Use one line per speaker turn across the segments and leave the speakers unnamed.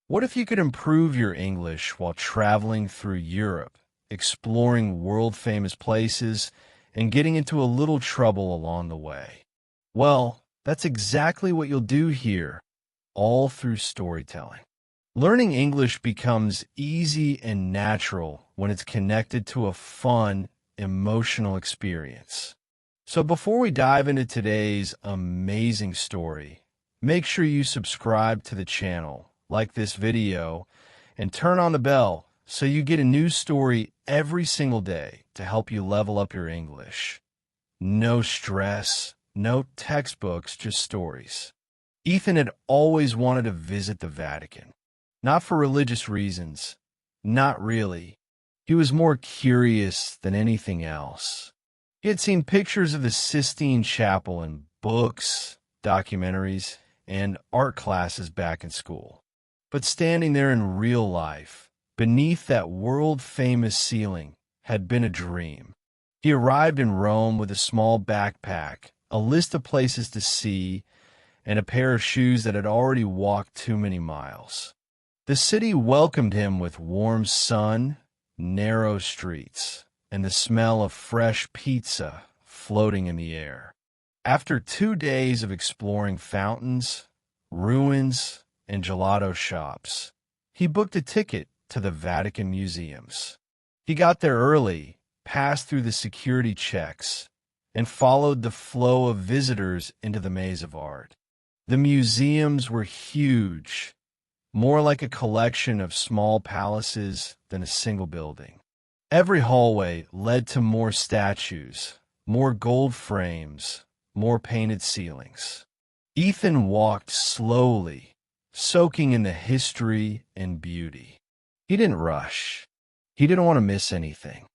What if you could improve your English while traveling through Europe, exploring world-famous places, and getting into a little trouble along the way? Well, that's exactly what you'll do here, all through storytelling. Learning English becomes easy and natural when it's connected to a fun, emotional experience. So before we dive into today's amazing story, make sure you subscribe to the channel, like this video, and turn on the bell so you get a new story every single day to help you level up your English. No stress, no textbooks, just stories. Ethan had always wanted to visit the Vatican. Not for religious reasons. Not really. He was more curious than anything else. He had seen pictures of the Sistine Chapel in books, documentaries, and art classes back in school. But standing there in real life, beneath that world-famous ceiling, had been a dream. He arrived in Rome with a small backpack, a list of places to see, and a pair of shoes that had already walked too many miles. The city welcomed him with warm sun, narrow streets, and the smell of fresh pizza floating in the air. After 2 days of exploring fountains, ruins, and gelato shops, he booked a ticket to the Vatican museums. He got there early, passed through the security checks, and followed the flow of visitors into the maze of art. The museums were huge, more like a collection of small palaces than a single building. Every hallway led to more statues, more gold frames, more painted ceilings. Ethan walked slowly, soaking in the history and beauty. He didn't rush. He didn't want to miss anything.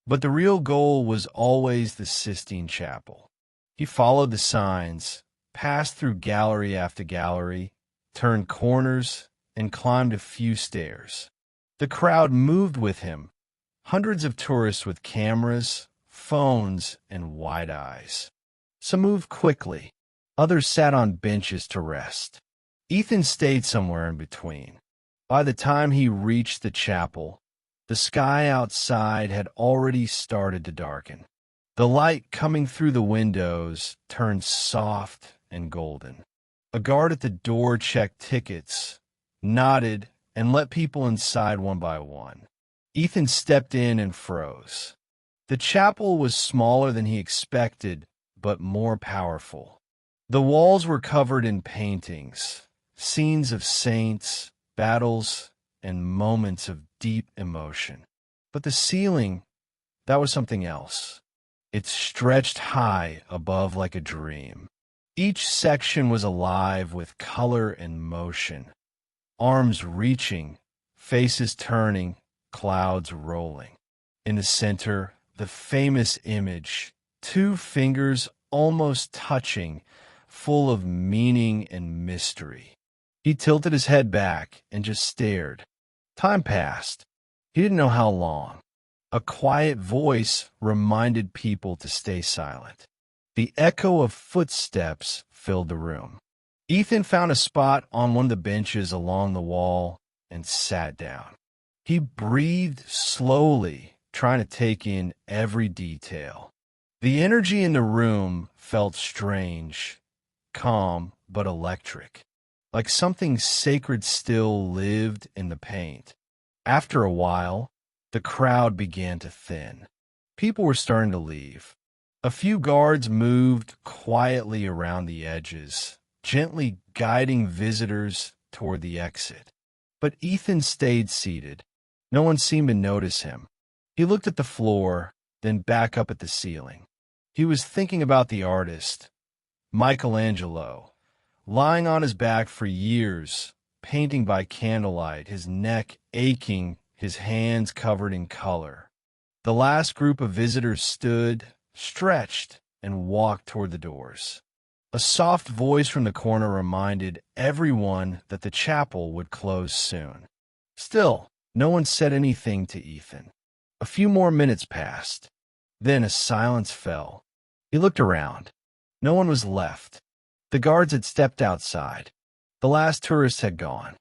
But the real goal was always the Sistine Chapel. He followed the signs, passed through gallery after gallery, turned corners, and climbed a few stairs. The crowd moved with him, hundreds of tourists with cameras, phones, and wide eyes. Some moved quickly. Others sat on benches to rest. Ethan stayed somewhere in between. By the time he reached the chapel, the sky outside had already started to darken. The light coming through the windows turned soft and golden. A guard at the door checked tickets, nodded, and let people inside one by one. Ethan stepped in and froze. The chapel was smaller than he expected, but more powerful. The walls were covered in paintings, scenes of saints, battles, and moments of deep emotion. But the ceiling, that was something else. It stretched high above like a dream. Each section was alive with color and motion. Arms reaching, faces turning, clouds rolling. In the center, the famous image, 2 fingers almost touching, full of meaning and mystery. He tilted his head back and just stared. Time passed. He didn't know how long. A quiet voice reminded people to stay silent. The echo of footsteps filled the room. Ethan found a spot on one of the benches along the wall and sat down. He breathed slowly, trying to take in every detail. The energy in the room felt strange, calm but electric, like something sacred still lived in the paint. After a while, the crowd began to thin. People were starting to leave. A few guards moved quietly around the edges, gently guiding visitors toward the exit. But Ethan stayed seated. No one seemed to notice him. He looked at the floor, then back up at the ceiling. He was thinking about the artist, Michelangelo, lying on his back for years, painting by candlelight, his neck aching, his hands covered in color. The last group of visitors stood, stretched, and walked toward the doors. A soft voice from the corner reminded everyone that the chapel would close soon. Still, no one said anything to Ethan. A few more minutes passed. Then a silence fell. He looked around. No one was left. The guards had stepped outside. The last tourists had gone.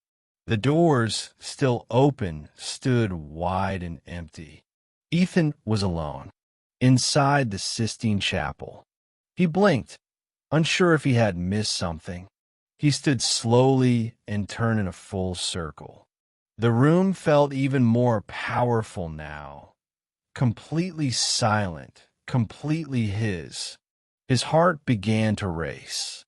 The doors, still open, stood wide and empty. Ethan was alone, inside the Sistine Chapel. He blinked, unsure if he had missed something. He stood slowly and turned in a full circle. The room felt even more powerful now, completely silent, completely his. His heart began to race.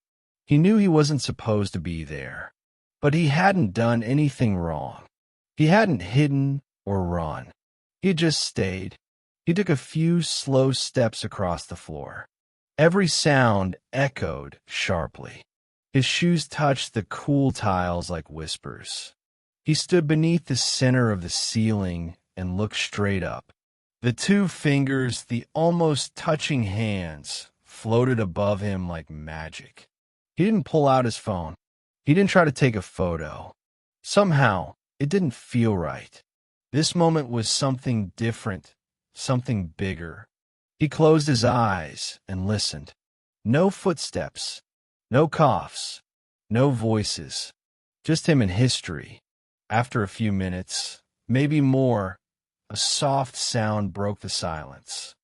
He knew he wasn't supposed to be there, but he hadn't done anything wrong. He hadn't hidden or run. He had just stayed. He took a few slow steps across the floor. Every sound echoed sharply. His shoes touched the cool tiles like whispers. He stood beneath the center of the ceiling and looked straight up. The two fingers, the almost touching hands, floated above him like magic. He didn't pull out his phone. He didn't try to take a photo. Somehow, it didn't feel right. This moment was something different, something bigger. He closed his eyes and listened. No footsteps, no coughs, no voices, just him and history. After a few minutes, maybe more, a soft sound broke the silence.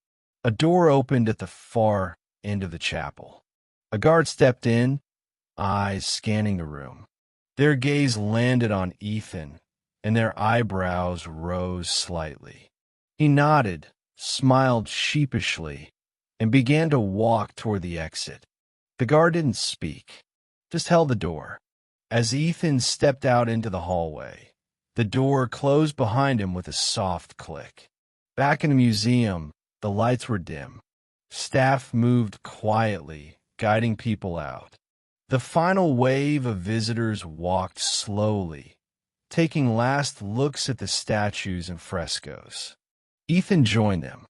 A door opened at the far end of the chapel. A guard stepped in, eyes scanning the room. Their gaze landed on Ethan, and their eyebrows rose slightly. He nodded, smiled sheepishly, and began to walk toward the exit. The guard didn't speak, just held the door. As Ethan stepped out into the hallway, the door closed behind him with a soft click. Back in the museum, the lights were dim. Staff moved quietly, guiding people out. The final wave of visitors walked slowly, taking last looks at the statues and frescoes. Ethan joined them.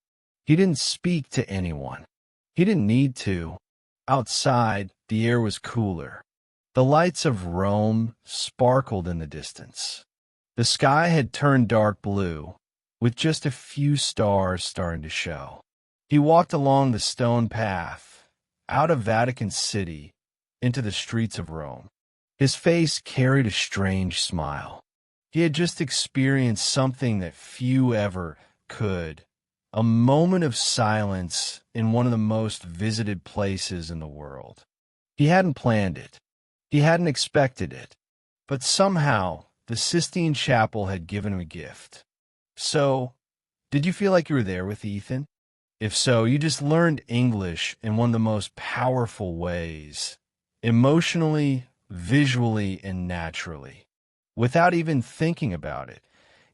He didn't speak to anyone. He didn't need to. Outside, the air was cooler. The lights of Rome sparkled in the distance. The sky had turned dark blue, with just a few stars starting to show. He walked along the stone path, out of Vatican City, into the streets of Rome. His face carried a strange smile. He had just experienced something that few ever could, a moment of silence in one of the most visited places in the world. He hadn't planned it. He hadn't expected it. But somehow, the Sistine Chapel had given him a gift. So, did you feel like you were there with Ethan? If so, you just learned English in one of the most powerful ways, emotionally, visually, and naturally. Without even thinking about it,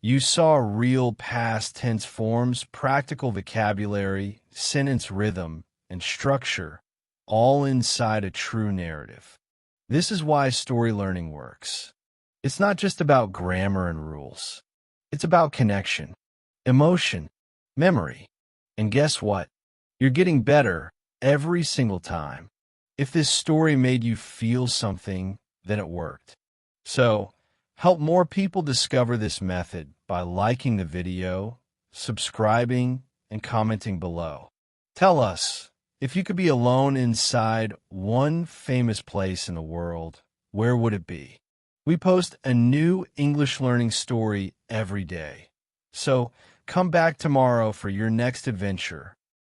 you saw real past tense forms, practical vocabulary, sentence rhythm, and structure, all inside a true narrative. This is why story learning works. It's not just about grammar and rules. It's about connection, emotion, memory. And guess what? You're getting better every single time. If this story made you feel something, then it worked. So, help more people discover this method by liking the video, subscribing, and commenting below. Tell us, if you could be alone inside one famous place in the world, where would it be? We post a new English learning story every day. So, come back tomorrow for your next adventure